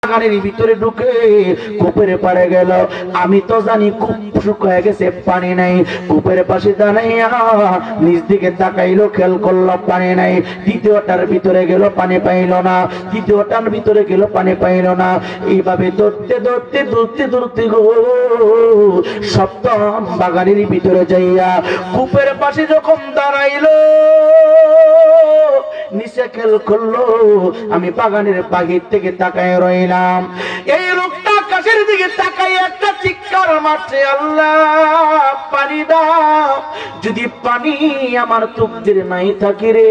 বাগানের ভিতরে ঢুকে কূপের পাড়ে গেল। আমি তো জানি কূপ শুকিয়ে গেছে, পানি নাই। কূপের পাশে দাঁড়াইয়া নিজ দিকে তাকাইলো, খেয়াল করলো পানি নাই। দ্বিতীয়টার ভিতরে গেল, পানি পাইল না। তৃতীয়টার ভিতরে গেল, পানি পাইল না। এইভাবে ধরতে ধরতে ধরতে ধরতে গো সপ্তম বাগানের ভিতরে যাইয়া কূপের পাশে যখন দাঁড়াইলো, নিচে খেল করলো। আমি বাগানের বাহির থেকে তাকায় রইলাম। এই লোকটা আকাশের দিকে তাকাই একটা চিৎকার মারছে, আল্লাহ পানি দাও। যদি পানি আমার তকদিরে নাই থাকি রে,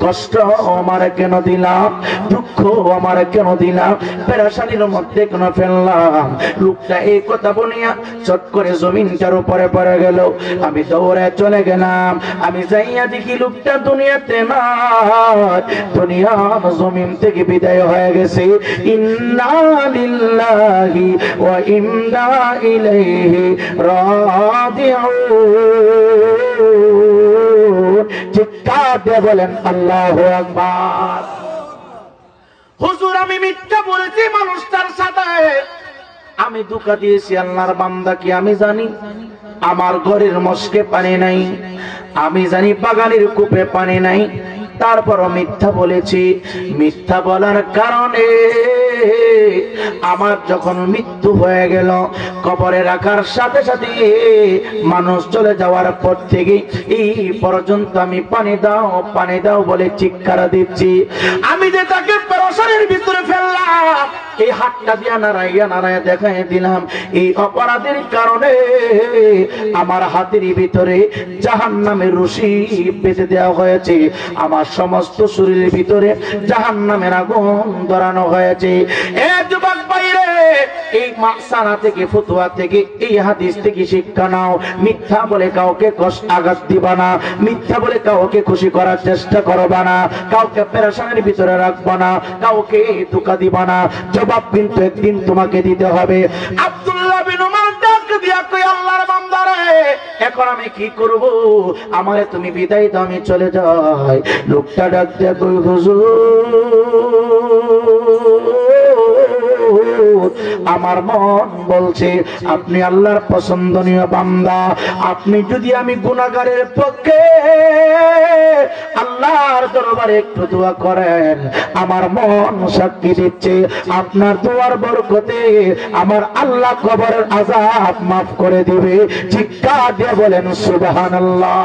কষ্ট আমার কেন দিলাম, দুঃখ আমার কেন দিলাম, পেরেশানির মধ্যে কেন ফেললাম। লোকটা এই কথা বলিয়া চট করে জমিনটার উপরে পড়ে গেল। আমি দৌড়ে চলে গেলাম। আমি যাইয়া দেখি লোকটা দুনিয়াতে নাই, দুনিয়া জমিন থেকে বিদায় হয়ে গেছে। ইন্না লিল্লাহি ওয়া ইন্না ইলাইহি রাজিউন। চিৎকার দিয়ে বলেন আল্লাহু আকবার। হুজুর আমি মিথ্যা বলেছি মানুষটার সাথে, আমি ধোঁকা দিয়েছি আল্লাহর বান্দাকে। আমি জানি আমার ঘরের মস্কে পানি নাই, আমি জানি বাগানের কূপে পানি নাই, তারপরও মিথ্যা বলেছি। মিথ্যা বলার কারণে আমার যখন মৃত্যু হয়ে গেল, কবরে রাখার সাথে সাথে মানুষ চলে যাওয়ার পর থেকে এই পর্যন্ত আমি পানি দাও বলে চিৎকার দিচ্ছি। আমি যে তাকে পেরেশানির ভিতরে ফেললাম, এই হাতটা দিয়া নারায়া দেখাই দিলাম। এই অপরাধের কারণে আমার হাতের ভিতরে জাহান্নামের রশি বেঁধে দেওয়া হয়েছে, আমার সমস্ত শরীরের ভিতরে জাহান্নামের আগুন ধরানো হয়েছে। এ যুবক ভাইরে, এই মাসালা থেকে, ফতোয়া থেকে, এই হাদিস থেকে শিক্ষা নাও। মিথ্যা বলে কাউকে কষ্ট আঘাত দিবা না, মিথ্যা বলে কাউকে খুশি করার চেষ্টা করবা না, কাউকে পেরেশানির ভিতরে রাখবা না, কাউকে ধোঁকা দিবা না। জবাব কিন্তু একদিন তোমাকে দিতে হবে। আব্দুল্লাহ বিন উমর ডাক দিয়া কই, আল্লাহর বান্দারে এখন আমি কি করব, আমারে তুমি বিদায় দাও, আমি চলে যাই। লোকটা ডাক দিয়া কই, হুজুর আমার মন বলছে আপনি আল্লাহর পছন্দনীয় বান্দা। আপনি যদি আমি গুনাহগারের পক্ষে আল্লাহর দরবারে একটু দোয়া করেন, আমার মন সাক্ষী দিচ্ছে আপনার দোয়ার বরকতে আমার আল্লাহ কবরের আযাব মাফ করে দিবে। চিৎকার দিয়ে বলেন সুবহানাল্লাহ।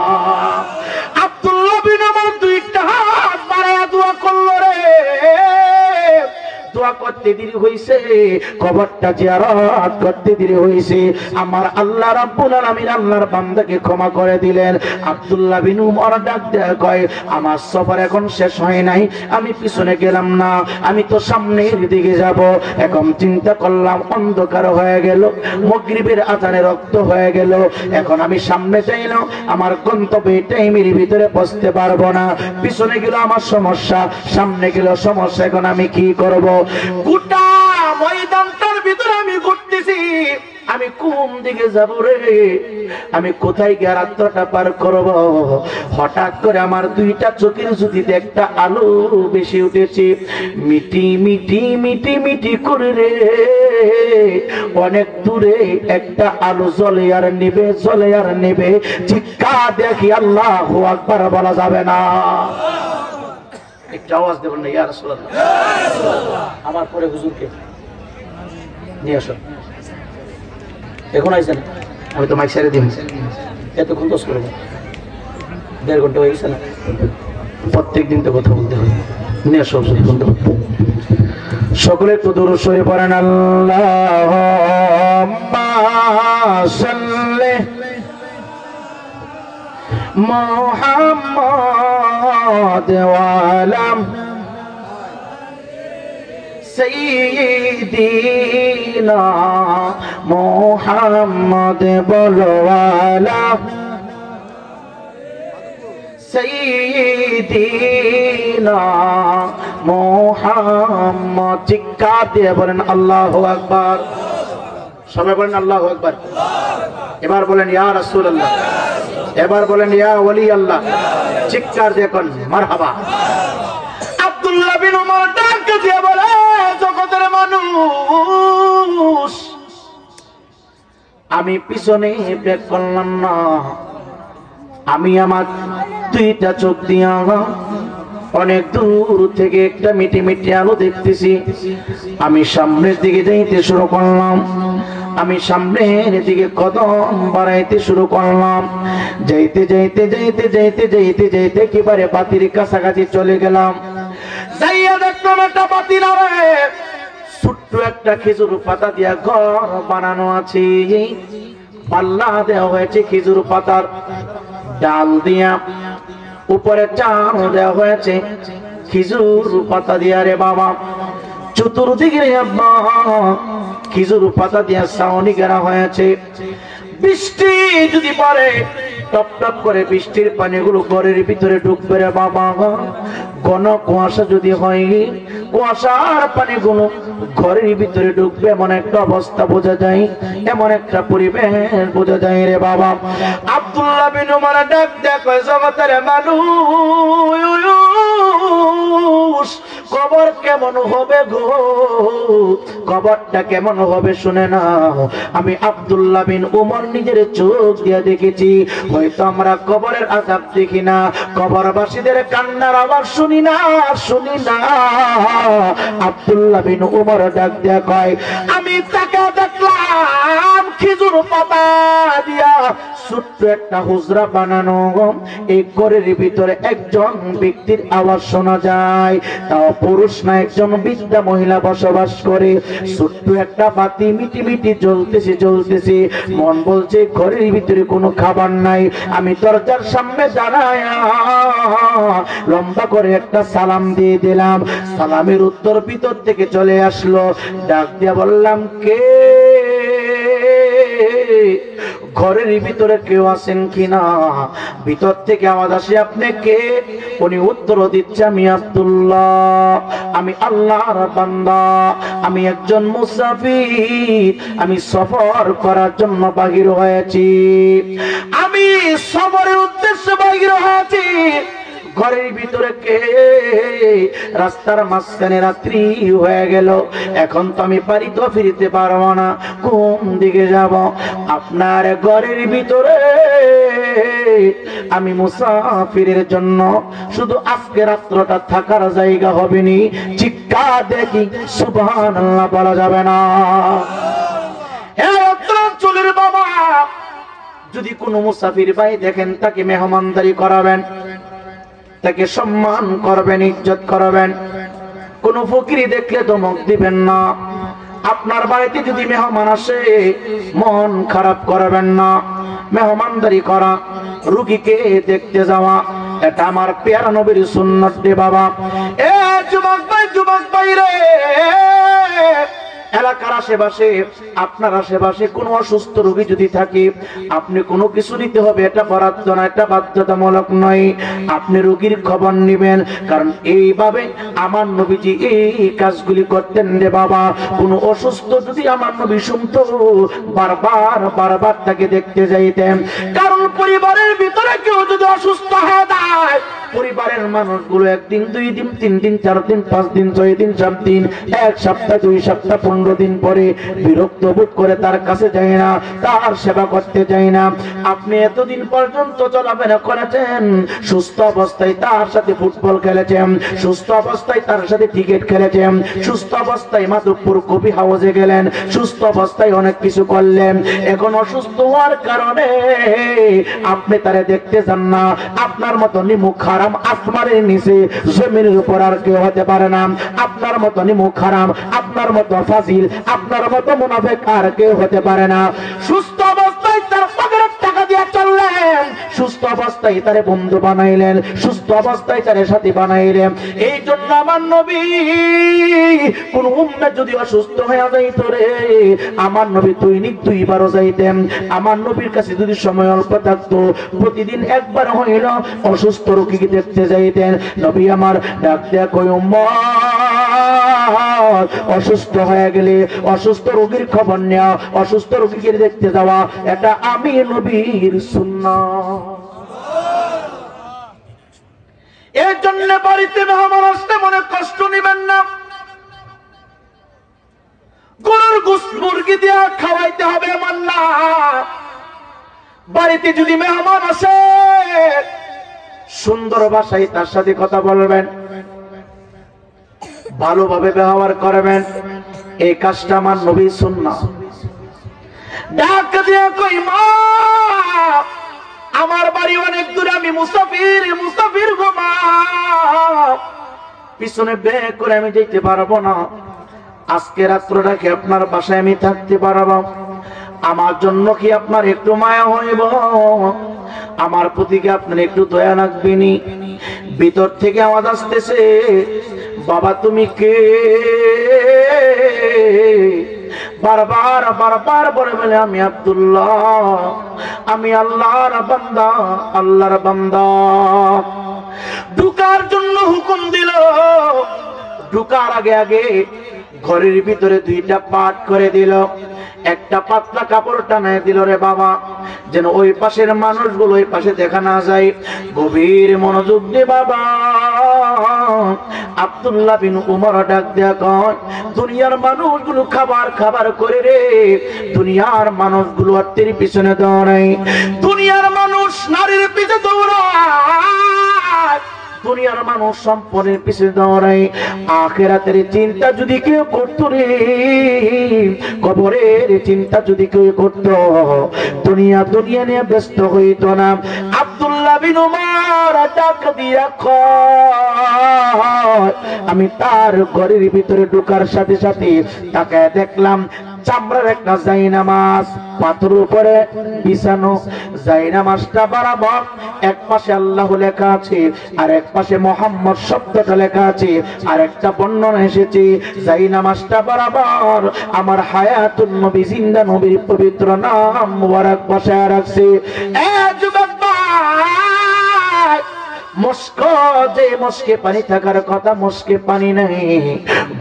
আব্দুল্লাহ বিন উমর দুইটা হাত বাড়ায়া দোয়া করলো রে। দোয়া করতে দেরি হইছে, কবরটা জিয়ারত করতে দেরি হইছে। আমার আল্লাহ রাব্বুল আলামিন আল্লাহর বান্দাকে ক্ষমা করে দিলেন। আব্দুল্লাহ বিন উমর ডাক দেয়া কয়, আমার সফর এখন শেষ হয় নাই, আমি পিছনে গেলাম না, আমি তো সামনের দিকে যাব। এখন চিন্তা করলাম অন্ধকার হয়ে গেল, মাগরিবের আযানে রক্ত হয়ে গেল, এখন আমি সামনে যাইলে আমার গন্তব্যে টাইমের ভিতরে পৌঁছতে পারবো না। পিছনে গেল আমার সমস্যা, সামনে গেল সমস্যা, এখন আমি কি করব? গোটা ময়দানটার ভিতরে আমি ঘুরতেছি, আমি কোন দিকে যাব রে, আমি কোথায় গিয়ে রাত্রটা পার করব? হঠাৎ করে আমার দুইটা চোখের জ্যোতিতে একটা আলো বেশি উঠেছে। মিটি মিটি মিটি মিটি করে রে অনেক দূরে একটা আলো জ্বলে আর নেবে, জ্বলে আর নেবে। চিৎকার দেখি আল্লাহু আকবার বলা যাবে না। একটা আওয়াজ দেবেন না, ইয়া রাসূলুল্লাহ। আমার পরে হুজুরকে নিয়ে আসো। এখন আইছেন, আমি তো মাইক ছেড়ে দিই, এতক্ষণ দোষ করবো, 1.5 ঘন্টা হয়ে গেছে না, প্রত্যেক দিন তো কথা বলতে হয়। নিয়ে আসো সকলে একটু দুরূদ শরীফ পড়েন। আল্লাহুম্মা সাল্লি মুহাম্মাদ ওয়া আলা সাইয়্যিদিনা মুহাম্মাদ বলো আলা সাইয়্যিদিনা মুহাম্মাদ। চিৎকার দিয়ে বলেন আল্লাহু আকবার। সবাই বলেন আল্লাহু আকবার। এবার বলেন ইয়া রাসূলুল্লাহ, এবার বলেন ইয়া ওলি আল্লাহ। চিৎকার দিয়ে কোন মারহাবা। আব্দুল্লাহ বিন উমর ডাক দিয়ে বলে, আমি পিছনে ব্যাক করলাম না, আমি আমার দুইটা চোখ দিয়া অনেক দূর থেকে একটা মিটি মিটি আলো দেখতেছি। আমি সামনের দিকে যাইতে শুরু করলাম, আমি সামনের দিকে কদম বাড়াইতে শুরু করলাম। যাইতে যাইতে যাইতে যাইতে যাইতে যাইতে একেবারে বাতির কাছাকাছি চলে গেলাম। যাইয়া দেখলাম একটা বাতি নামে ছোট্ট একটা খেজুর পাতা দিয়া ঘর বানানো আছে, পাল্লা দেওয়া হয়েছে খেজুর পাতার ডাল দিয়া, উপরে চাল দেওয়া হয়েছে খেজুর পাতা দিয়া। রে বাবা, চতুর্দিকে রে আব্বা খেজুর পাতা দিয়া ছাউনি ঘেরা হয়েছে। বৃষ্টি যদি পড়ে টপ টপ করে বৃষ্টির পানিগুলো ঘরের ভিতরে ঢুকবে রে বাবা। ঘন কুয়াশা যদি হয়, কুয়াশার পানিগুলো ঘরের ভিতরে ঢুকবে, এমন একটা অবস্থা বোঝা যায়, এমন একটা পরিবেশ বোঝা যায় রে বাবা। আব্দুল্লাহ বিন উমর ডাক দেখো জগতের মানুষ, কবর কেমন হবে গো, কবরটা কেমন হবে শুনে না। আমি আব্দুল্লাহ বিন উমর নিজের চোখ দিয়ে দেখেছি। হয়তো আমরা কবরের আযাব দেখি না, কবরবাসীদের কান্নার আওয়াজ শুনি না, শুনি না। আব্দুল্লাহ বিন উমর ডাক দিয়া কয়, আমি তাকে দেখলাম খেজুর পাতা দিয়া ছোট্ট একটা হুজরা বানানো, এই ঘরের ভিতরে একজন ব্যক্তির আওয়াজ শোনা যায়, তাও পুরুষ না, একজন বৃদ্ধা মহিলা বসবাস করে। ছোট্ট একটা বাতি মিটি মিটি জ্বলতেছে জ্বলতেছে, মন বলছে ঘরের ভিতরে কোনো খাবার নাই। আমি দরজার সামনে দাঁড়ায় লম্বা করে একটা সালাম দিয়ে দিলাম। সালামের উত্তর ভিতর থেকে চলে আসলো। ডাক দিয়া বললাম, কে ঘরের ভিতরে কেউ আছেন কিনা? ভিতর থেকে আওয়াজ আসে, আপনি কে? উনি উত্তর দিচ্ছে, আমি আব্দুল্লাহ, আমি আল্লাহর বান্দা, আমি একজন মুসাফির, আমি সফর করার জন্য বাহির হয়েছি, আমি সফরের উদ্দেশ্যে বাহির হয়েছি। ঘরের ভিতরে কে? রাস্তার মাঝখানে রাত্রি হয়ে গেল, এখন তো আমি বাড়ি তো ফিরতে পারবো না, কোন দিকে যাব? আপনার ঘরের ভিতরে আমি মুসাফিরের জন্য শুধু আজকে রাত্রটা থাকার জায়গা হবে নি। চিৎকার দেখি সুবহানাল্লাহ বলা যাবে না। চলের বাবা, যদি কোনো মুসাফির ভাই দেখেন, তাকে মেহমানদারি করাবেন, তাকে সম্মান করবেন, ইজ্জত করবেন। কোন ফকিরি দেখলে ধমক দিবেন না। আপনার বাড়িতে যদি মেহমান আসে, মন খারাপ করবেন না। মেহমানদারি করা, রোগীকে দেখতে যাওয়া, এটা আমার প্যারা নবীর সুন্নাত রে বাবা। এ যুবক ভাই রে, এলাকার আশেপাশে, আপনার আশেপাশে কোনো অসুস্থ রোগী যদি থাকে, আপনি কোনো কিছু নিতে হবে, এটা বরাদ্দ না, এটা বাধ্যতামূলক নয়। আপনি রোগীর খবর নেবেন, কারণ এইভাবে আমার নবীজি এই কাজগুলি করতেন রে বাবা। কোনো অসুস্থ যদি আমার নবী শুনতো, বারবার বারবার তাকে দেখতে যাইতেন। কারণ পরিবারের ভিতরে কেউ যদি অসুস্থ হয়ে যায়, পরিবারের মানুষগুলো একদিন, দুই দিন, তিন দিন, 4 দিন, 5 দিন, 6 দিন, 7 দিন, 1 সপ্তাহ, 2 সপ্তাহ, 15 দিন পরে বিরক্ত বোধ করে তার কাছে যায় না, তার সেবা করতে যায় না। আপনি এতদিন পর্যন্ত চলাফেরা করেছেন, সুস্থ অবস্থায় তার সাথে ফুটবল খেলেছেন, সুস্থ অবস্থায় তার সাথে ক্রিকেট খেলেছেন, সুস্থ অবস্থায় মাধবপুর কবি হাউসে গেলেন, সুস্থ অবস্থায় অনেক কিছু করলেন। এখন অসুস্থ হওয়ার কারণে আপনি তারে দেখতে যান না। আপনার মতো নিমুখ হারাম আসমানের নিচে জমিনের উপর আর কেউ হতে পারে না। আপনার মতো নিমুখ হারাম, আপনার মতো ফাজিল, আপনার মতো মুনাফিক আর কেউ হতে পারে না। সুস্থ অবস্থায় তার পকেটের টাকা দিয়ে চললেন, সুস্থ অবস্থায় তারে বন্ধু বানাইলেন, সুস্থ অবস্থায় তারে সাথী বানাইলেন। এই জন্য আমার নবী কোন উম্মত যদি অসুস্থ হয়ে যাইত রে, আমার নবী দৈনিক 2 বারও যাইতেন। আমার নবীর কাছে যদি সময় অল্প থাকতো, প্রতিদিন একবার হইল অসুস্থ রোগীকে দেখতে যাইতেন। নবী আমার ডাক দেয়া কই, উম্মত অসুস্থ হয়ে গেলে অসুস্থ রোগীর খবর নেওয়া, অসুস্থ রোগীকে দেখতে যাওয়া, এটা আমি নবীর সুন্নাত। এর জন্য বাড়িতে মেহমান আসতে মনে কষ্ট নেবেন না। গরুর গোশত মুরগি দিয়া খাওয়াইতে হবে এমন না। বাড়িতে যদি মেহমান আসে সুন্দর ভাষায় তার সাথে কথা বলবেন, ভালোভাবে ব্যবহার করবেন। এই কাজটা আমার নবী সুন্নাহ। ডাক দিয়া কই মা, আমার বাড়ি অনেক দূরে, আমি মুসাফির গো মা, পিছনে বের করে আমি যেতে পারবো না। আজকে রাত্রটা কি আপনার বাসায় আমি থাকতে পারবো? আমার জন্য কি আপনার একটু মায়া হইব? আমার প্রতি কি আপনার একটু দয়া লাগবেনি? ভিতর থেকে আওয়াজ আসতেছে, বাবা তুমি কে? বারবার বলে বলে আমি আব্দুল্লাহ, আমি আল্লাহর বান্দা। ঢুকার জন্য হুকুম দিল। ঢুকার আগে ঘরের ভিতরে দুইটা পাট করে দিল, একটা পাতলা কাপড় টানায় দিল রে বাবা, যেন ওই পাশের মানুষগুলো ওই পাশে দেখা না যায়। গভীর মনোযোগ দিয়ে বাবা আব্দুল্লাহ বিন উমর ডাক দেয়া কয়, দুনিয়ার মানুষগুলো খাবার করে রে, দুনিয়ার মানুষগুলো অর্থের পিছনে দৌড়ায়, দুনিয়ার মানুষ নারীর পিছনে দৌড়ায়, দুনিয়ার মানুষ সম্পদের পিছনে দৌড়ায়। আখিরাতের চিন্তা যদি কেউ করতো রে, কবরের চিন্তা যদি কেউ করতো, দুনিয়া নিয়ে ব্যস্ত হইতো না। আব্দুল্লাহ বিন উমর ডাক দিয়া কয়, আমি তার ঘরের ভিতরে ঢোকার সাথে সাথে তাকায় দেখলাম চামড়ার একটা জায়নামাজ পাথরের উপরে বিছানো। জায়নামাজটা বরাবর এক পাশে আল্লাহ লেখা আছে আর এক পাশে মুহাম্মদ শব্দটা লেখা আছে। আর একটা বর্ণনা এসেছে জায়নামাজটা বরাবর আমার হায়াতুন নবী, জিন্দা নবীর পবিত্র নাম মুবারক বসায় রাখছে। এ যুবক ভাই, মস্কে পানি থাকার কথা, মস্কে পানি নাই,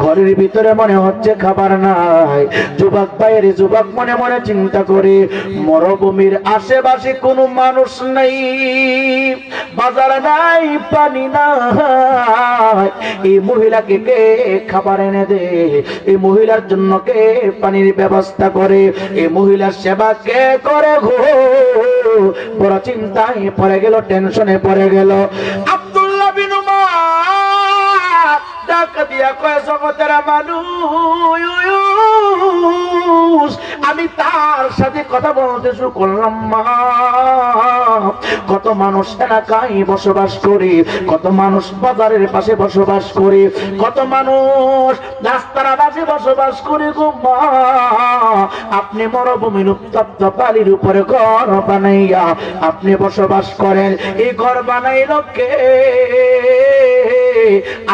ঘরের ভিতরে মনে হচ্ছে খাবার নাই। যুবক বাইরে যুবক মনে মনে চিন্তা করে, মরুভূমির আশেপাশে কোনো মানুষ নাই, বাজার নাই, পানি নাই, এই মহিলাকে কে খাবার এনে দে? এই মহিলার জন্য কে পানির ব্যবস্থা করে? এই মহিলার সেবা কে করে? গো বড় চিন্তায় পড়ে গেল, টেনশনে পড়ে গেল। আব্দুল্লাহ বিন উমর ডাক দিয়া কয়, জগতের মানুষ, আমি তার সাথে কথা বলতে শুরু করলাম। মা, কত মানুষ এলাকায় বসবাস করে, কত মানুষ বাজারের পাশে বসবাস করে, কত মানুষ রাস্তার পাশে বসবাস করে গো মা, আপনি মরুভূমির উত্তপ্ত বালির উপরে ঘর বানাইয়া আপনি বসবাস করেন। এই ঘর বানাইল কে?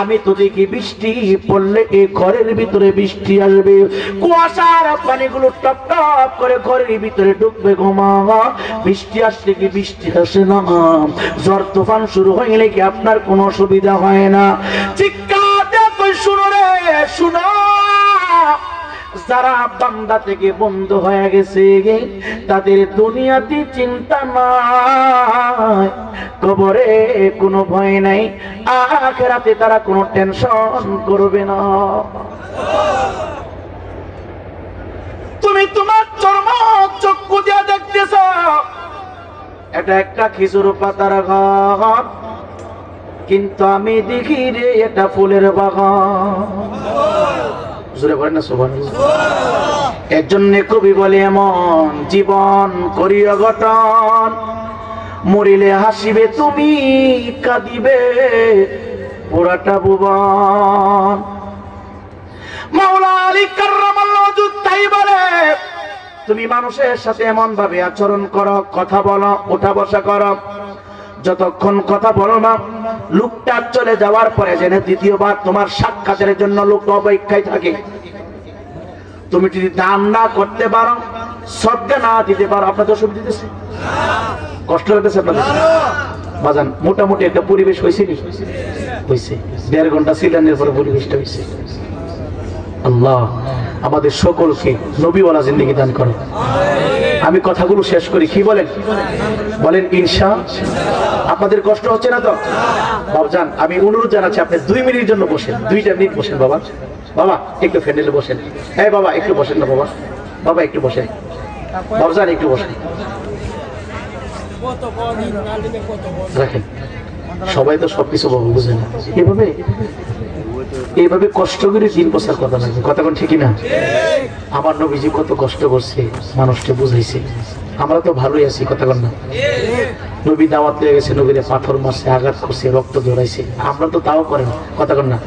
আমি তো দেখি বৃষ্টি পড়লে এই ঘরের ভিতরে বৃষ্টি আসবে, কুয়াশার পানিগুলো টপ টপ করে ঘরের ভিতরে ঢুকবে গো মা। বৃষ্টি আসলে কি বৃষ্টি আসে না? ঝড় তুফান শুরু হইলে কি আপনার কোনো অসুবিধা হয় না? চিৎকার দিয়ে কই, শুনো রে শুনো, যারা বান্দা থেকে বন্ধ হয়ে গেছে তাদের দুনিয়াতে চিন্তা নাই, কবরে কোনো ভয় নাই, আখিরাতে তারা কোনো টেনশন করবে না। তুমি তোমার চর্ম চক্ষু দিয়ে দেখতেছ এটা একটা খেজুর পাতার ঘর, কিন্তু আমি দেখি রে এটা ফুলের বাগান। এর জন্য কবি বলে, এমন জীবন করিয়া গঠন, মরিলে হাসিবে তুমি, কাঁদিবে পুরাটা ভুবন। মাওলা আলী কাররামাল্লাহু ওয়াজহু তাই বলে, তুমি মানুষের সাথে এমন ভাবে আচরণ করো, কথা বলো, ওঠা বসা করো, যতক্ষণ কথা বলো না লোকটা চলে যাওয়ার পরে যেন দ্বিতীয়বার তোমার সাক্ষাতের জন্য লোক অপেক্ষায় থাকে। তুমি যদি দান না করতে পারো, সদকা না দিতে পারো, আপনাদের অসুবিধা দিতেছে, কষ্ট লাগতেছে আপনাদের বাজান? মোটামুটি একটা পরিবেশ হয়েছে, হয়েছে 1.5 ঘন্টা সিলেনের পরে পরিবেশটা হয়েছে। আল্লাহ আমাদের সকলকে নবীওয়ালা জিন্দেগি দান করো। আমি কথাগুলো শেষ করি, কি বলেন? বলেন ইনশাআল্লাহ। আপনাদের কষ্ট হচ্ছে না তো? বাবজান আমি অনুরোধ জানাচ্ছি, আপনি 2 মিনিটের জন্য বসেন, 2টা মিনিট বসেন বাবা, বাবা একটু ফ্যান্ডেলে বসেন, এই বাবা একটু বসেন না, বাবা বাবা একটু বসেন, বাবজান একটু বসেন, রাখেন। সবাই তো সবকিছু বুঝে না, এইভাবে কষ্ট করে দিন প্রচার কথা লাগবে, কথা কোন ঠিকই না? আমার নবীজি কত কষ্ট করছে, মানুষকে বুঝাইছে, আমরা তো ভালোই আছি, কথা কোন না? নবী দাওয়াত লেগে গেছে, নবীরে পাথর মারছে, আঘাত করছে, রক্ত ঝরাইছে, আমরা তো তাও করেন, কথা কোন না?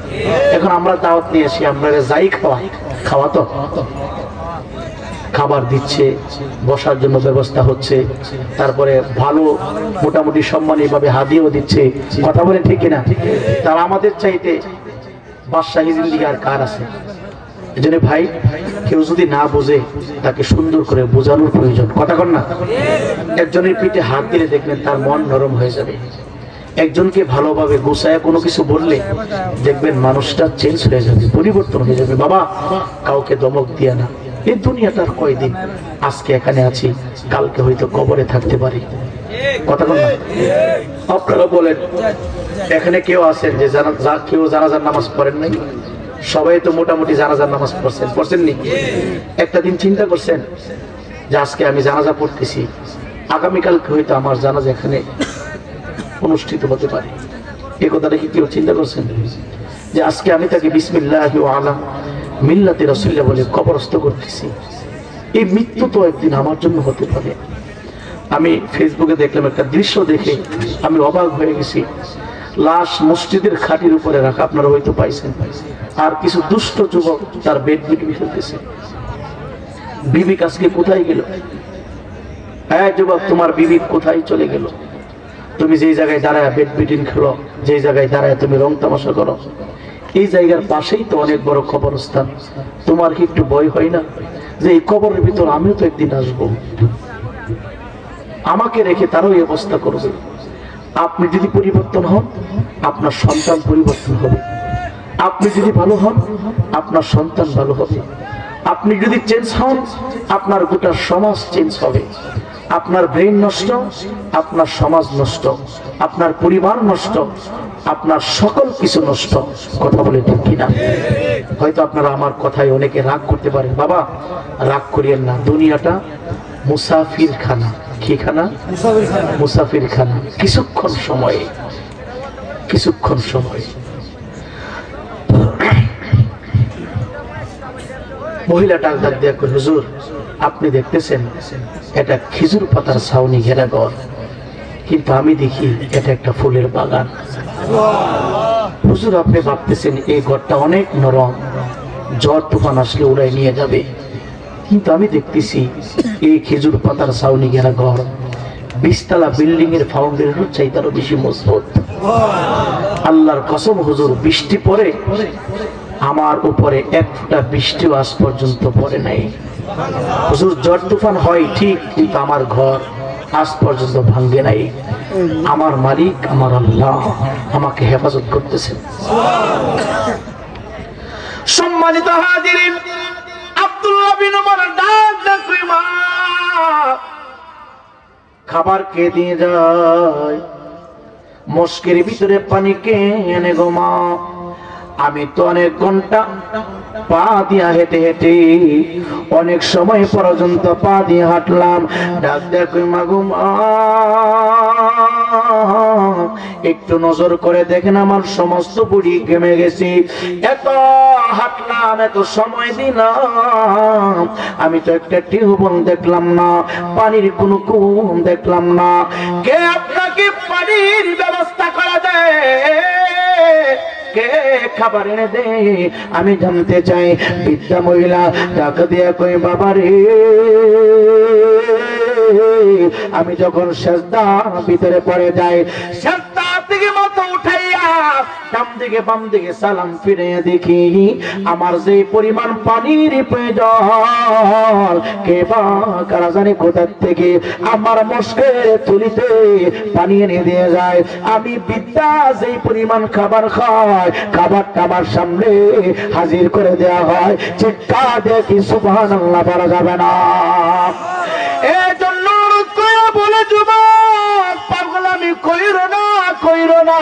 এখন আমরা দাওয়াত নিয়ে আসি, আমরা যাই খাওয়া তো খাবার দিচ্ছে, বসার জন্য ব্যবস্থা হচ্ছে, তারপরে ভালো মোটামুটি সম্মানীভাবে হাদিয়াও দিচ্ছে, কথা বলেন ঠিক কিনা? তারা আমাদের চাইতে বাদশাহী জিন্দেগি আর কার আছে? এজন্য ভাই, কেউ যদি না বোঝে তাকে সুন্দর করে বোঝানোর প্রয়োজন, কথা কন না? একজনের পিঠে হাত দিলে দেখবেন তার মন নরম হয়ে যাবে। একজনকে ভালোভাবে গোছায় কোনো কিছু বললে দেখবেন মানুষটা চেঞ্জ হয়ে যাবে, পরিবর্তন হয়ে যাবে। বাবা, কাউকে দমক দিয়ে না, এই দুনিয়াটার কয়দিন, আজকে এখানে আছি, কালকে হয়তো কবরে থাকতে পারি, কথা বল না? আপনারা বলেন, এখানে কেউ আছেন যে কেউ জানাজার নামাজ পড়েন নাই? সবাই তো মোটামুটি জানাজার নামাজ পড়ছেন নি? একটা দিন চিন্তা করছেন যে আজকে আমি জানাজা পড়তেছি, আগামীকালকে হয়তো আমার জানাজা এখানে অনুষ্ঠিত হতে পারে, এই কথাটা কি কেউ চিন্তা করছেন? যে আজকে আমি তাকে বিসমিল্লাহি ওয়া আলা মিল্লাতি রাসূলিল্লাহ বলে কবরস্থ করতেছি, এই মৃত্যু তো একদিন আমার জন্য হতে পারে। আমি ফেসবুকে দেখলাম একটা দৃশ্য, দেখে আমি অবাক হয়ে গেছি। লাশ মসজিদের খাটির উপরে রাখা, আপনারা হয়তো পাইছেন, আর কিছু দুষ্ট যুবক তার বেড বিটিং খেলতেছে। বিবি আজকে কোথায় গেল? হ্যাঁ যুবক, তোমার বিবি কোথায় চলে গেল? তুমি যেই জায়গায় দাঁড়ায় বেড বিটিং খেলো, যেই জায়গায় দাঁড়ায় তুমি রং তামাশা করো, এই জায়গার পাশেই তো অনেক বড় কবরস্থান। তোমার কি একটু ভয় হয় না যে এই কবরের ভিতর আমিও তো একদিন আসবো, আমাকে রেখে তারও এই অবস্থা করবে? আপনি যদি পরিবর্তন হন, আপনার সন্তান পরিবর্তন হবে। আপনি যদি ভালো হন, আপনার সন্তান ভালো হবে। আপনি যদি চেঞ্জ হন, আপনার গোটা সমাজ চেঞ্জ হবে। আপনার ব্রেন নষ্ট, আপনার সমাজ নষ্ট, আপনার পরিবার নষ্ট, আপনার সকল কিছু নষ্ট, কথা বলে ঠিক কিনা? হয়তো আপনারা আমার কথায় অনেকে রাগ করতে পারেন, বাবা রাগ করিয়েন না, দুনিয়াটা মুসাফির খানা। কি খানা? মুসাফির খানা। কিছুক্ষণ সময়ে, কিছুক্ষণ সময়ে। মহিলাটা ডাক দিয়ে কই, হুজুর আপনি দেখতেছেন এটা খেজুর পাতার ছাউনি ঘেরা ঘর, কিন্তু আমি দেখি এটা একটা ফুলের বাগান। হুজুর আপনি ভাবতেছেন এই ঘরটা অনেক নরম, ঝড় তুফান আসলে উড়াই নিয়ে যাবে, কিন্তু আমি দেখতেছি এই খেজুর পাতার ছাউনি ঘেরা ঘর 20 তলা বিল্ডিং এর ফাউন্ডেশন চাইতে আরো বেশি মজবুত। আল্লাহর কসম হুজুর, বৃষ্টি পড়ে আমার উপরে এক ফোঁটা বৃষ্টিও আজ পর্যন্ত পড়ে নাই। হুজুর ঝড় তুফান হয় ঠিক, কিন্তু আমার ঘর আজ পর্যন্ত ভাঙ্গে নাই। আমার মালিক আমার আল্লাহ আমাকে হেফাজত করতেছেন। সম্মানিত হাজিরিন, আব্দুল্লাহ বিন ওমর ডাক কই, মা খাবার কে দিয়ে যায়? মস্কের ভিতরে পানি কে এনে গো মা? আমি তো অনেক ঘন্টা পা দিয়া হেঁটে হেঁটে অনেক সময় পর্যন্ত পা দিয়ে হাঁটলাম। ডাক দেখো মা গো মা, একটু নজর করে দেখেন আমার সমস্ত বুড়ি ঘেমে গেছি। এত হাঁটলাম, এত সময় দিলাম, আমি তো একটা টিউবওয়েল দেখলাম না, পানির কোনো কূপ দেখলাম না। কে আপনাকে পানির ব্যবস্থা করা দেয়? কে খাবার এনে দে? আমি জানতে চাই। বৃদ্ধা মহিলা ডাক দিয়া কই, বাবা রে, আমি যখন সেজদার ভিতরে পড়ে যাই, সেজদা থেকে মাথা উঠাইয়া ডান দিকে বাম দিকে সালাম ফিরে দেখি আমার যে পরিমাণ পানির প্রয়োজন, কে বা কারা জানি কোথা থেকে আমার মস্কের তুলিতে পানি এনে দিয়ে যায়। আমি বৃদ্ধা যেই পরিমাণ খাবার খায়, খাবারটা আমার সামনে হাজির করে দেওয়া হয়, চিৎকার দিয়ে কি সুবহানাল্লাহ বলা যাবে না? এই জন্য বলে যুবক, পাগলামি কইরো না, কইরো না।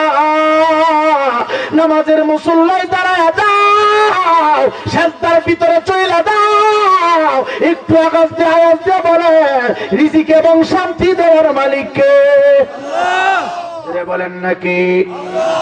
নামাজের মুসল্লায় দাঁড়ায় যাও, সেজদার ভিতরে চলে দাও। একটু আওয়াজ দিয়ে বলে রিজিক এবং শান্তি দেওয়ার মালিককে বলেন নাকি?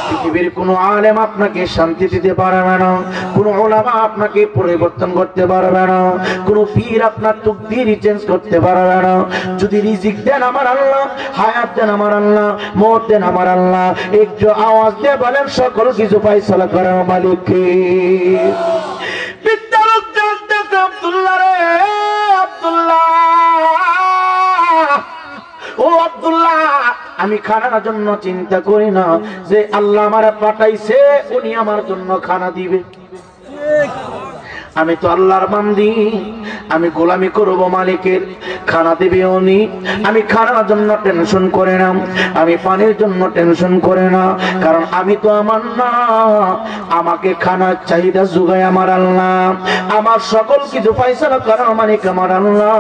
পৃথিবীর কোন আলেম আপনাকে শান্তি দিতে পারবে না, কোন ওলামা আপনাকে পরিবর্তন করতে পারবে না, কোন পীর আপনার তাকদীর চেঞ্জ করতে পারবে না। যদি রিজিক দেন আমার আল্লাহ, হায়াত দেন আমার আল্লাহ, মওত দেন আমার আল্লাহ। একটু আওয়াজ দিয়ে বলেন সকল কিছু ফয়সালা করার মালিক কে? বিদ্যালয় আব্দুল্লাহ রে, আব্দুল্লাহ, ও আব্দুল্লাহ, আমি খানার জন্য চিন্তা করি না যে আল্লাহ আমারে পাঠাইছে উনি আমার জন্য খানা দিবে। আমি তো আল্লাহর বান্দি, আমি গোলামি করব মালিকের, খানা দিবে উনি। আমি খানার জন্য টেনশন করে না, আমি পানির জন্য টেনশন করে না, কারণ আমি তো আমার না, আমাকে খানার চাহিদা যোগায় আমার আল্লাহ, আমার সকল কিছু ফয়সালা করার মালিক আমার আল্লাহ।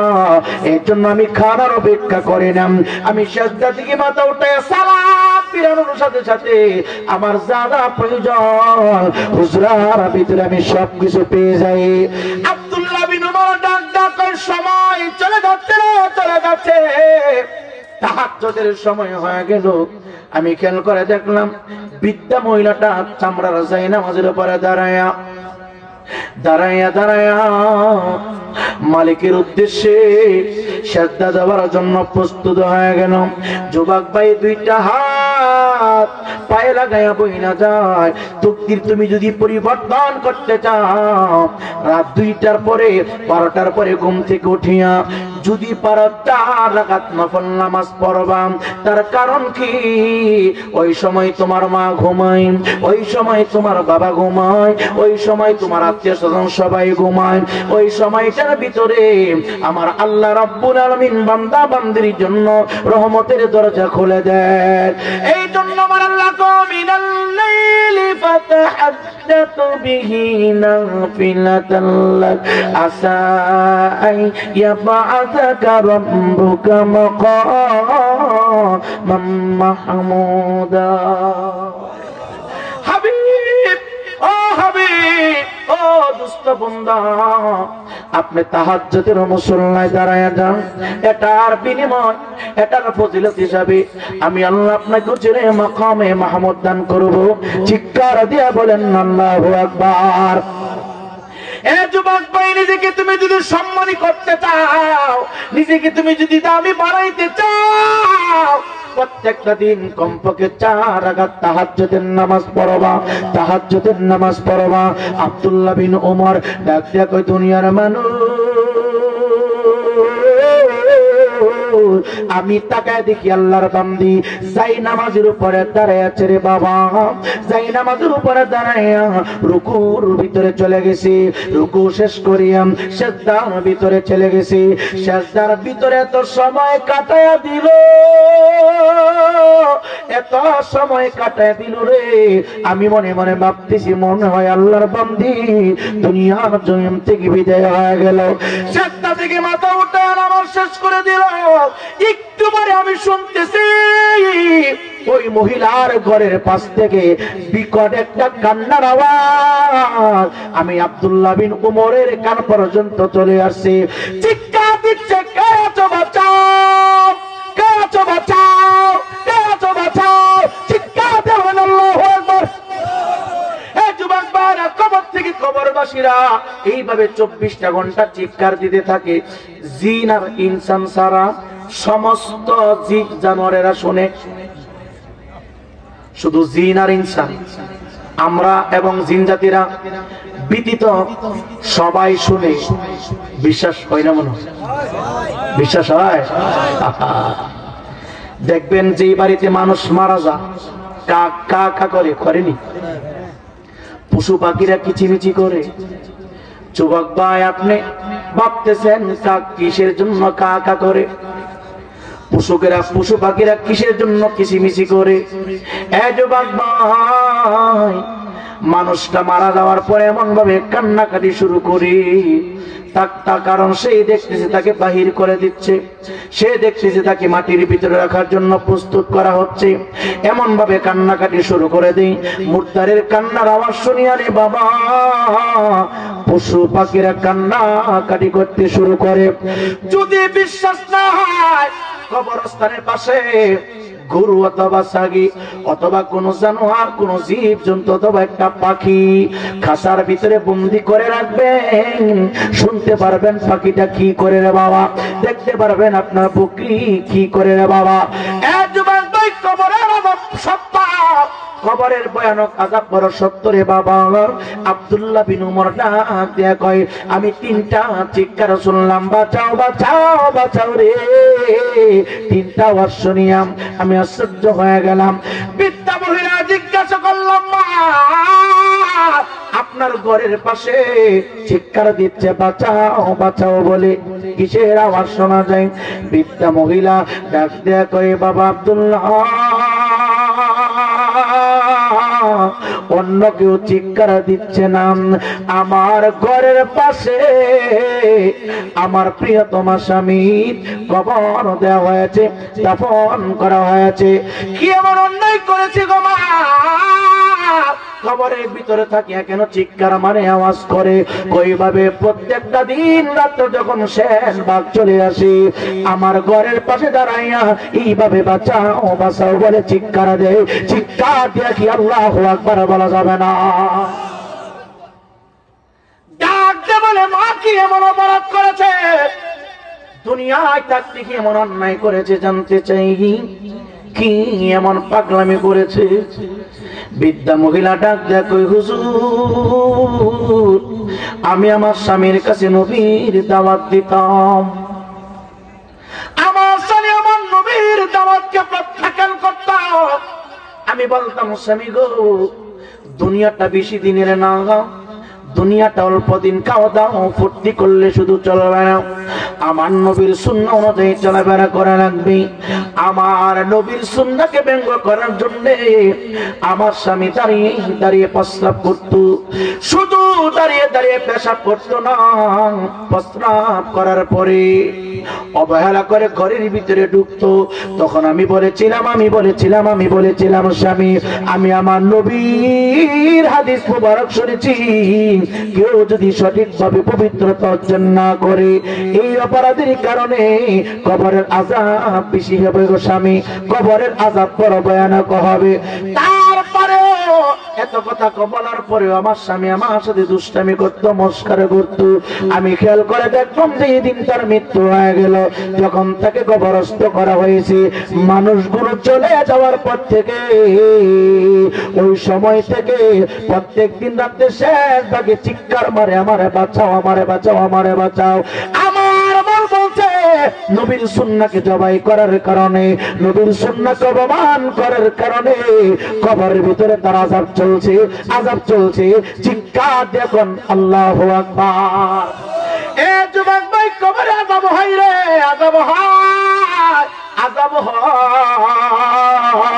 এর জন্য আমি খানার অপেক্ষা করি না। আমি সেজদা থেকে মাথা উঠে সালাম ফিরানোর সাথে সাথে আমার যা প্রয়োজন হুজরার ভিতরে আমি সবকিছু পেয়ে যাই। আব্দুল্লাহ বিন উমর ডাকার সময় চলে যাচ্ছে, তাহাজ্জুদের সময় হয়ে গেল। আমি খেয়াল করে দেখলাম বৃদ্ধা মহিলাটা চামড়ার জায়নামাজের উপরে দাঁড়ায়া মালিকের উদ্দেশ্যে সেজদা দেওয়ার জন্য প্রস্তুত হয়ে গেল। যুবক ভাই দুইটা হাত পায়ে লাগাইয়া বইনা যায়। তাকদীর তুমি যদি পরিবর্তন করতে চাও, রাত 2টার পরে 12টার পরে ঘুম থেকে উঠিয়া যদি পারো 4 রাকাত নফল নামাজ পড়বা। তার কারণ কি? ওই সময় তোমার মা ঘুমায়, ওই সময় তোমার বাবা ঘুমায়, ওই সময় তোমার আত্মীয় স্বজন সবাই ঘুমায়। ওই সময়টার ভিতরে আমার আল্লাহ রাব্বুল আলামিন বান্দা বান্দির জন্য রহমতের দরজা খুলে দেন। এই জন্য আমার আল্লাহ মিনাল লাইলি ফাতাহাদ্দাতু বিহি নাফিলাতাল লাক আসা আই ইয়াবআসাকা রাব্বুকা মাকামান মাহমুদা। হাবিব, ও হাবিব, ও দুষ্ট বান্দা, আপনি তাহাজ্জুদের মুসল্লায় দাঁড়ায়া যান। এটার বিনিময়, এটার ফজিলত হিসাবে আমি আল্লাহ আপনাকে চিরে মাকামে মাহমুদ দান করব। চিৎকার দিয়ে বলেন আল্লাহু আকবার। এ যুবক ভাই, নিজেকে তুমি যদি সম্মানী করতে চাও, নিজেকে তুমি যদি দামি বানাইতে চাও, প্রত্যেকটা দিন কমপক্ষে 4 রাকাত তাহাজ্জুদের নামাজ পড়বা, তাহাজ্জুদের নামাজ পড়বা। আব্দুল্লাহ বিন ওমর ডাক দিয়া কই, দুনিয়ার মানুষ, আমি তাকায় দেখি আল্লাহর বান্দি যাই নামাজের উপরে দাঁড়ায় আছে রে বাবা, যাই নামাজের উপরে দাঁড়াইয়া রুকুর ভিতরে চলে গেছি, রুকু শেষ করিয়া সেজদার ভিতরে চলে গেছি। সেজদার ভিতরে এত সময় কাটায়া দিল, এত সময় কাটায় দিল রে, আমি মনে মনে ভাবতেছি মনে হয় আল্লাহর বান্দি দুনিয়ার জমিন থেকে বিদায় হয়ে গেল। সেজদা থেকে মাথা উঠে নামাজ শেষ করে দিল। একটু পরে আমি শুনতেছি ওই মহিলার ঘরের পাশ থেকে বিকট একটা কান্নার আওয়াজ। আমি আব্দুল্লাহ বিন উমরের কান পর্যন্ত চলে আসছি। চিৎকার দিচ্ছে, কে আছো বাঁচাও, কে আছো বাঁচাও, কে আছো বাঁচাও। চিৎকার দেবেন আল্লাহু আকবার। এই যুবক ভাইরা, কবর থেকে কবরবাসীরা এইভাবে 24টা ঘন্টা চিৎকার দিতে থাকে। জিন আর ইনসান ছাড়া সমস্ত জীব জানোয়ারেরা শুনে, শুধু জিন আর ইনসান, আমরা এবং জিন জাতিরা ব্যতীত সবাই শুনে। বিশ্বাস হয় না? মনে বিশ্বাস হয়? দেখবেন যে বাড়িতে মানুষ মারা যায়, কা কা কা করে, করেনি? পশু পাখিরা কিচিমিচি করে। যুবক ভাই, আপনি ভাবতেছেন কাক কিসের জন্য কা কা করে? পশু পাখিরা কিসের জন্য কিচিমিচি করে? এ যুবক ভাই, মানুষটা মারা যাওয়ার পরে এমন ভাবে কান্নাকাটি শুরু করে, তার কারণ সেই দেখতেছে তাকে বাহির করে দিচ্ছে, সে দেখতেছে তাকে মাটির ভিতরে রাখার জন্য প্রস্তুত করা হচ্ছে। এমন ভাবে কান্নাকাটি শুরু করে দেই, মুর্দারের কান্নার আওয়াজ শুনিয়া রে বাবা পশু পাখিরা কান্নাকাটি করতে শুরু করে। যদি বিশ্বাস না হয়, কবরস্থানের পাশে গরু অথবা ছাগি অথবা কোন জানোয়ার, কোন জীব জন্তু অথবা একটা পাখি খাঁচার ভিতরে বন্দি করে রাখবেন। শুনতে পারবেন পাখিটা কি করে রে বাবা, দেখতে পারবেন আপনার বকরি কি করে রে বাবা। এক যুবক ভাই, কবরের আযাব সত্য, কবরের ভয়ানক আযাব বড় সত্য রে বাবা। আব্দুল্লাহ বিন উমর ডাক দিয়া কয়, আমি তিনটা চিৎকার শুনলাম, বাঁচাও বাঁচাও বাঁচাও রে। তিনটা ওয়াজ শুনিয়াম, আমি আশ্চর্য হয়ে গেলাম। বৃদ্ধা মহিলা জিজ্ঞাসা করলাম, মা আপনার ঘরের পাশে চিৎকার দিচ্ছে বাঁচাও বাঁচাও বলে, কিসের আওয়াজ শোনা যায়? বৃদ্ধা মহিলা ডাক দেয়া কয়ে, বাবা আব্দুল্লাহ, অন্য কেউ চিৎকার দিচ্ছে না, আমার ঘরের পাশে আমার প্রিয়তমা স্বামীর কবর দেওয়া হয়েছে, দাফন করা হয়েছে। কি এমন অন্যায় করেছে গো মা? কবরের ভিতরে থাকিয়া কেন চিৎকার মানে আওয়াজ করে? কইভাবে প্রত্যেকটা দিন রাত্র যখন শেষ ভাগ চলে আসি, আমার ঘরের পাশে দাঁড়াইয়া এইভাবে বাঁচাও বাঁচাও বলে চিৎকার দেয়। চিৎকার দিয়ে কি আল্লাহু আকবার বলা যাবে না? ডাক দিয়ে বলে, মা কি এমন অপরাধ করেছে? দুনিয়ায় থাকতে কি এমন অন্যায় করেছে জানতে চাই, কি এমন পাগলামি করেছে? বৃদ্ধা মহিলা ডাক দেয়া কই, হুজুর, আমি আমার স্বামীর কাছে নবীর দাওয়াত দিতাম, আমার স্বামী আমার নবীর দাওয়াতকে প্রত্যাখ্যান করত। আমি বলতাম, স্বামী গো, দুনিয়াটা বেশি দিনের না, দুনিয়াটা অল্প দিন, খাওয়া দাও ফুর্তি করলে শুধু চলবে না, আমার নবীর সুন্নাহ অনুযায়ী চলাফেরা করা লাগবে। আমার নবীর সুন্নাহকে ব্যঙ্গ করার জন্য আমার স্বামী দাঁড়িয়ে দাঁড়িয়ে প্রস্রাব করত, শুধু দাঁড়িয়ে দাঁড়িয়ে পেশাব করত না, প্রস্রাব করার পরে অবহেলা করে ঘরের ভিতরে ঢুকতো। তখন আমি বলেছিলাম স্বামী, আমি আমার নবীর হাদিস মুবারক শুনেছি, কেউ যদি সঠিকভাবে পবিত্রতা অর্জন না করে, এই অপরাধের কারণে কবরের আযাব বেশি হবে গো স্বামী, কবরের আযাব বড় ভয়ানক হবে। তারপরেও এত কথা বলার পরেও আমার স্বামী আমার সাথে দুষ্টামি করত, মস্কারা করত। আমি খেয়াল করে দেখলাম যে এই দিন তার মৃত্যু হয়ে গেল। যখন তাকে কবরস্থ করা হয়েছে, মানুষগুলো চলে যাওয়ার পর থেকে, ওই সময় থেকে প্রত্যেক দিন রাতে শেষ ভাগে চিৎকার মারে, আমারে বাঁচাও আমারে বাঁচাও আমারে বাঁচাও। আমার মন বলছে, নবীর সুন্নাহকে জবাই করার কারণে, নবীর সুন্নাহকে অপমান করার কারণে কবরের ভিতরে তার আযাব চলছে। চিৎকার দেখুন, আল্লাহু আকবার। এ যুবক ভাই, কবরে আযাব হয় রে, আযাব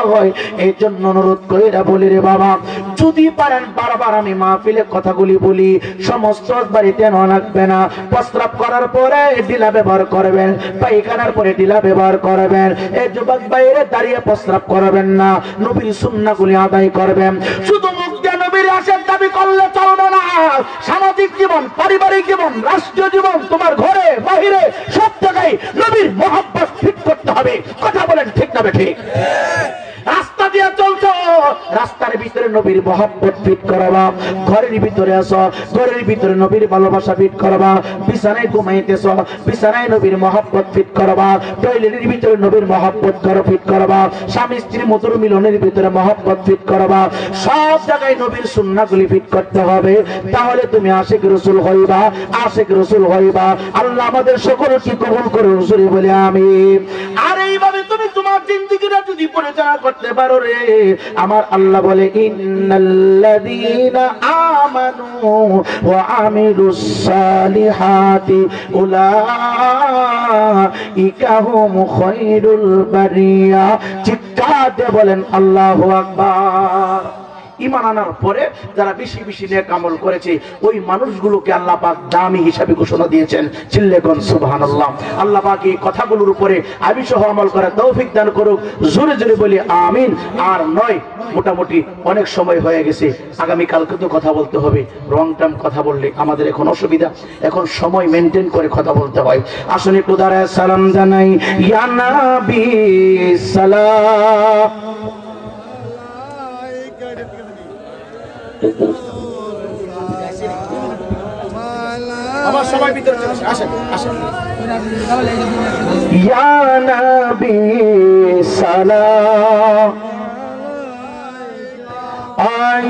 হয়। এই জন্য অনুরোধ কইরা বলি রে বাবা, যদি পারেন বারবার আমি মাহফিলে কথাগুলি বলি, সমস্ত বাড়িতে লাগবে না। প্রস্রাব করার পরে ডিলা ব্যবহার করবেন, পায়খানার পরে ডিলা ব্যবহার করবেন। এই যুবক বাইরে দাঁড়িয়ে প্রস্রাব করবেন না, নবীর সুন্নাহগুলি আদায় করবেন। শুধু মুখ দিয়ে নবীর আশীর্বাদ দাবি করলে চলবে না। সামাজিক জীবন, পারিবারিক জীবন, রাষ্ট্রীয় জীবন, তোমার ঘরে বাহিরে সব জায়গায় নবীর মহব্বত ফিট করতে হবে। কথা বলেন ঠিক না ঠিক? রাস্তা দিয়ে চলছো, রাস্তার ভিতরে নবীর মহব্বত ফিট করবা। ঘরের ভিতরে আসো, ঘরের ভিতরে নবীর ভালোবাসা ফিট করবা। বিছানায় ঘুমাইতেছ, বিছানায় নবীর মহব্বত ফিট করবা। টয়লেটের ভিতরে নবীর মহব্বত ফিট করবা। স্বামী স্ত্রীর মধুর মিলনের ভিতরে মহব্বত ফিট করবা। সব জায়গায় নবীর সুন্নাহগুলি ফিট করতে হবে, তাহলে তুমি আশিক রাসূল হইবা, আশিক রাসূল হইবা। আল্লাহ আমাদের সকলকে কবুল করুন, জোরে বলে আমিন। আর এইভাবে তুমি তোমার জিন্দেগিটা যদি পরিচালনা করতে পারো রে, আমার আল্লাহ বলে, ইন্নাল্লাযীনা আমানু ওয়া আমিলুস সালিহাতি উলাইকা হুম খায়রুল বারিয়া। চিৎকার দিয়ে বলেন আল্লাহু আকবার। ঈমান আনার পরে যারা বেশি বেশি নেক আমল করেছে ওই মানুষগুলোকে আল্লাহ পাক দামি হিসাবে ঘোষণা দিয়েছেন। চিল্লে কোন সুবহানাল্লাহ। আল্লাহ পাক এই কথাগুলোর উপরে আমি সহ আমল করার তৌফিক দান করুক। জোরে জোরে বলি আমিন। আর নয়, মোটামুটি অনেক সময় হয়ে গেছে, আগামী কালকে তো কথা বলতে হবে। রং টাইম কথা বললে আমাদের এখন অসুবিধা, এখন সময় মেনটেন করে কথা বলতে হয়। আসুন একটু দাঁড়ায় সালাম জানাই। ইয়া নবী সালাম। আমার সবাই ভিতরে চলে আসেন, আসেন। ইয়া নবী সালাম,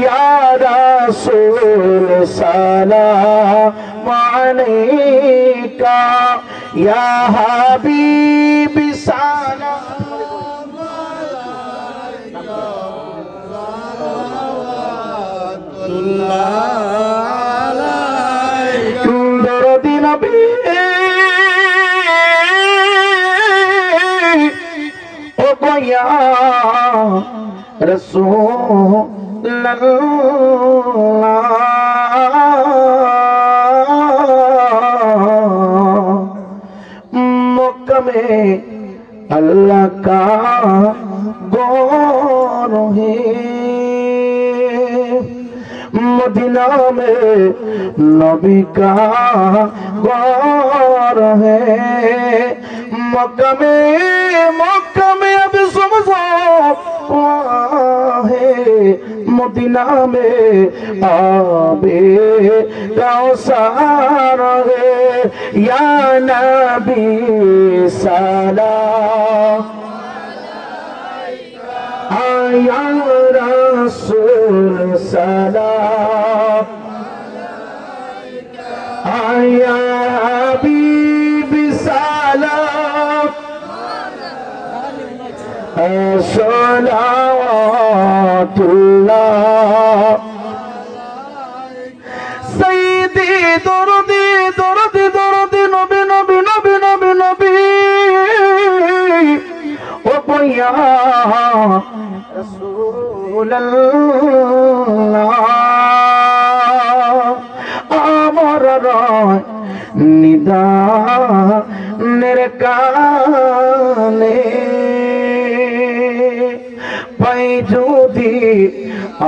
ইয়া রাসূল সালাম আলাইকা, ইয়া হাবিবি সালাম আলাইকা। দরদি নবী ও ইয়া রাসূলুল্লাহ, মক্কা में अल्लाह का गौर है, मदीना में नबी का गौर है, मक्का में अब समझो है, मदीना में आबे कौसर है। या नबी सलाम, या रसूल सलाम, या हबीब सलाम, सलावतुल्लाह सय्यदी दरदी दरदी दरदी नबी नबी नबी नबी नबी ओ भैया রাসূলুল্লাহ। আমার রয় নিদানের কানে পাই যদি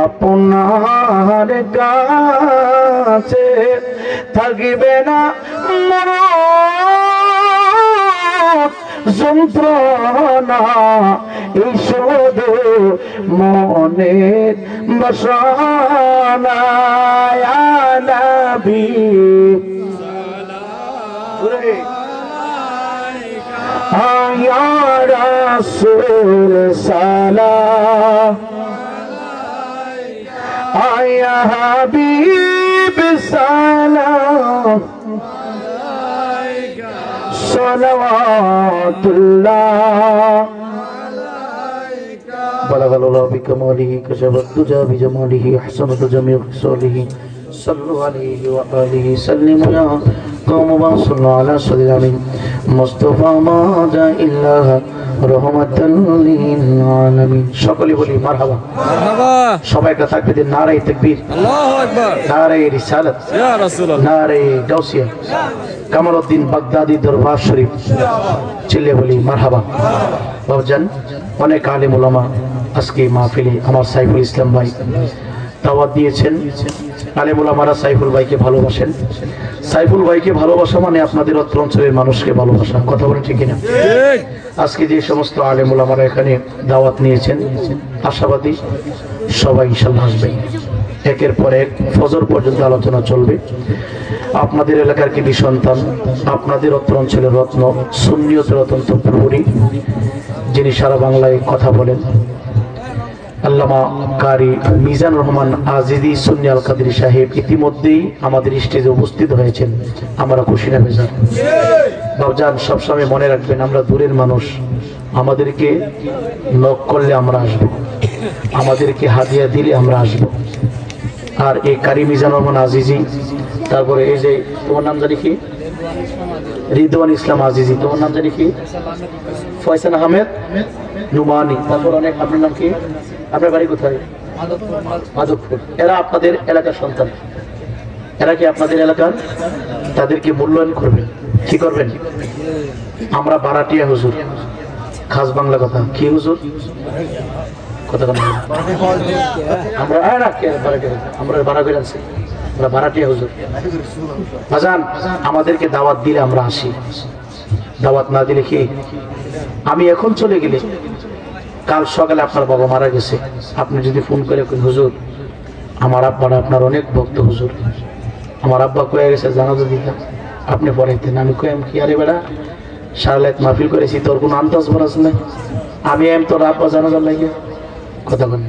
আপনার কাছে, থাকবে না মরণ যন্ত্রণা, এই শুধু মনের বাসনা। ইয়া নবী ইয়া রাসূল সালাম, ইয়া হাবিব সালাম, সালাওয়াতুল্লাহ। بلغ الله بكماله كشف الدجى بجماله أحسنت جميع خصاله صلوا عليه وآله سلموا يا قوم وصلوا على سيدنا مصطفى ما جاء إلا رحمة للعالمين। সকলে বলি মারহাবা মারহাবা। সবাইকে তাকবীর দিন। নারে তাকবীর, আল্লাহু আকবার। নারে রিসালাত, ইয়া রাসূলুল্লাহ। নারে গাউসিয়া, কামালউদ্দিন বাগদাদি দরবার শরীফ। চিল্লে বলি মারহাবা। বাবজান, অনেক আলেম ওলামা আজকে মাহফিলে আমার সাইফুল ইসলাম ভাই দাওয়াত দিয়েছেন। আলেম ওলামারা সাইফুল ভাইকে ভালোবাসেন। সাইফুল ভাইকে ভালোবাসা মানে আপনাদের অত্র অঞ্চলের মানুষকে ভালোবাসা। কথা বলেন ঠিক কিনা? আজকে যে সমস্ত আলেম ওলামারা এখানে দাওয়াত নিয়েছেন, আশাবাদী সবাই ইনশাআল্লাহ আসবেন। একের পর এক ফজর পর্যন্ত আলোচনা চলবে। আপনাদের এলাকার কৃতি সন্তান, আপনাদের অত্র অঞ্চলের রত্ন, সুন্নিয়তের অত্যন্ত প্রহরী, যিনি সারা বাংলায় কথা বলেন, আল্লামা কারি মিজান রহমান আজিজি সুন্নি আল কাদরি সাহেব ইতিমধ্যেই আমাদের স্টেজে উপস্থিত হয়েছেন। আমরা খুশি না বেজার? বাবজান, সবসময় মনে রাখবেন, আমরা দূরের মানুষ, আমাদেরকে নক করলে আমরা আসবো, আমাদেরকে হাদিয়া দিলে আমরা আসবো। আর এই কারি মিজান রহমান আজিজি, তারপরে এই যে তোমার নাম জানি কি, রিদওয়ান ইসলাম আজিজি, তোমার নাম জানি কি, ফয়সাল আহমেদ নুমানি, তারপর অনেক, আপনার নাম কি, আপনার বাড়ি কোথায়? মাধবপুর। এরা আপনাদের এলাকার সন্তান, এরা কি আপনাদের এলাকার? তাদেরকে মূল্যায়ন করবেন, কি করবেন? আমরা ভাড়াটিয়া হুজুর, খাস বাংলা কথা কি হুজুর কথা আমরা আমরা ভাড়া করে আছি, আমরা ভাড়াটিয়া হুজুর। বাজান আমাদেরকে দাওয়াত দিলে আমরা আসি, দাওয়াত না দিলে কি? আমি এখন চলে গেলে কাল সকালে আপনার বাবা মারা গেছে, আপনি যদি ফোন করে হুজুর আমার আব্বারা আপনার অনেক ভক্ত হুজুর, আমার আব্বা কয়ে গেছে জানাজা দিতাম, আপনি পড়াইতেন। আমি কয়ে কি আরে বেড়া সারালাত মাহফিল করেছি, তোর কোনো আন্দাজ বরাজ নাই, আমি তোর আব্বা জানাজার লাগে কথা বলি।